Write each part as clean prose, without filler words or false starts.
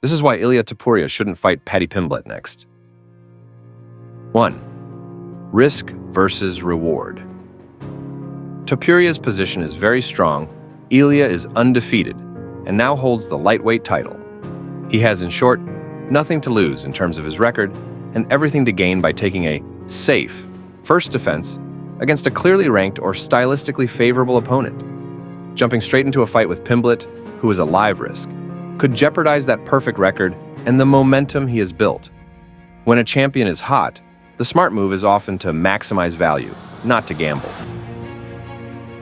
This is why Ilia Topuria shouldn't fight Paddy Pimblett next. 1. Risk versus reward. Topuria's position is very strong. Ilia is undefeated and now holds the lightweight title. He has, in short, nothing to lose in terms of his record and everything to gain by taking a safe first defense against a clearly ranked or stylistically favorable opponent. Jumping straight into a fight with Pimblett, who is a live risk, could jeopardize that perfect record and the momentum he has built. When a champion is hot, the smart move is often to maximize value, not to gamble.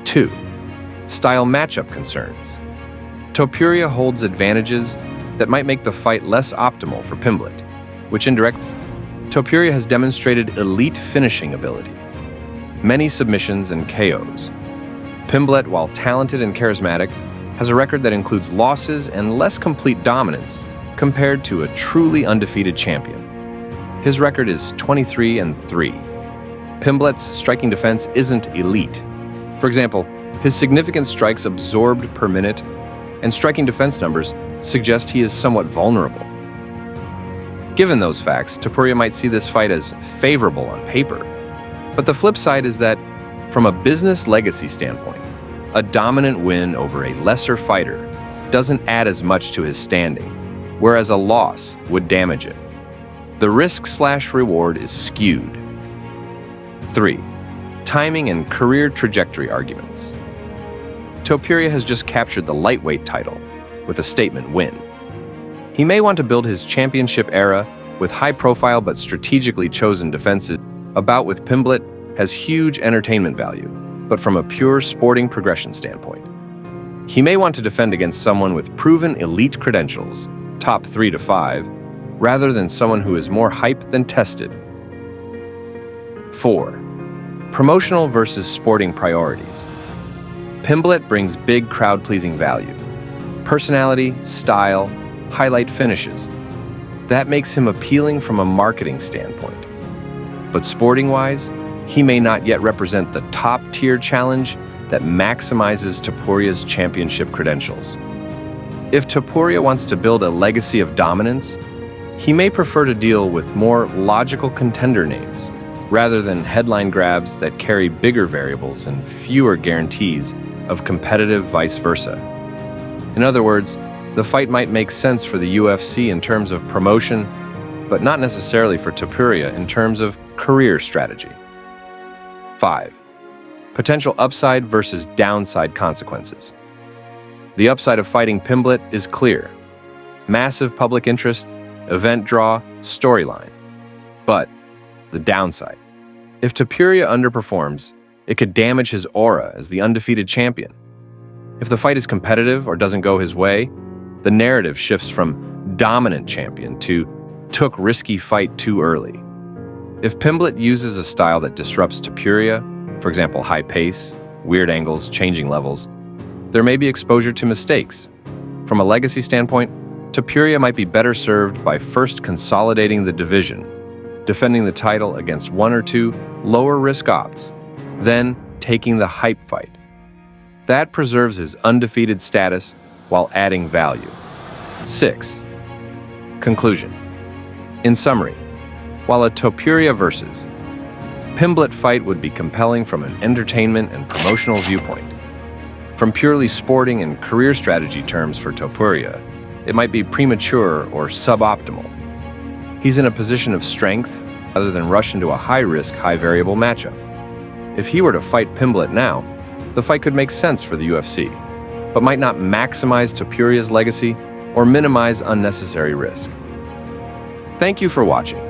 2. Style matchup concerns. Topuria holds advantages that might make the fight less optimal for Pimblett, which indirectly, Topuria has demonstrated elite finishing ability, many submissions and KOs. Pimblett, while talented and charismatic, has a record that includes losses and less complete dominance compared to a truly undefeated champion. His record is 23-3. Pimblett's striking defense isn't elite. For example, his significant strikes absorbed per minute and striking defense numbers suggest he is somewhat vulnerable. Given those facts, Topuria might see this fight as favorable on paper. But the flip side is that, from a business legacy standpoint, a dominant win over a lesser fighter doesn't add as much to his standing, whereas a loss would damage it. The risk/reward is skewed. 3. Timing and career trajectory arguments. Topuria has just captured the lightweight title with a statement win. He may want to build his championship era with high-profile but strategically chosen defenses. A bout with Pimblett has huge entertainment value, but from a pure sporting progression standpoint. He may want to defend against someone with proven elite credentials, top 3 to 5, rather than someone who is more hype than tested. 4. Promotional versus sporting priorities. Pimblett brings big crowd-pleasing value. Personality, style, highlight finishes. That makes him appealing from a marketing standpoint. But sporting-wise, he may not yet represent the top-tier challenge that maximizes Topuria's championship credentials. If Topuria wants to build a legacy of dominance, he may prefer to deal with more logical contender names, rather than headline grabs that carry bigger variables and fewer guarantees of competitive vice versa. In other words, the fight might make sense for the UFC in terms of promotion, but not necessarily for Topuria in terms of career strategy. 5. Potential upside versus downside consequences. The upside of fighting Pimblett is clear. Massive public interest, event draw, storyline. But the downside. If Topuria underperforms, it could damage his aura as the undefeated champion. If the fight is competitive or doesn't go his way, the narrative shifts from dominant champion to took risky fight too early. If Pimblett uses a style that disrupts Topuria, for example, high pace, weird angles, changing levels, there may be exposure to mistakes. From a legacy standpoint, Topuria might be better served by first consolidating the division, defending the title against 1 or 2 lower-risk opts, then taking the hype fight. That preserves his undefeated status while adding value. 6. Conclusion. In summary, while a Topuria versus Pimblett fight would be compelling from an entertainment and promotional viewpoint, from purely sporting and career strategy terms for Topuria, it might be premature or suboptimal. He's in a position of strength rather than rush into a high-risk, high-variable matchup. If he were to fight Pimblett now, the fight could make sense for the UFC, but might not maximize Topuria's legacy or minimize unnecessary risk. Thank you for watching.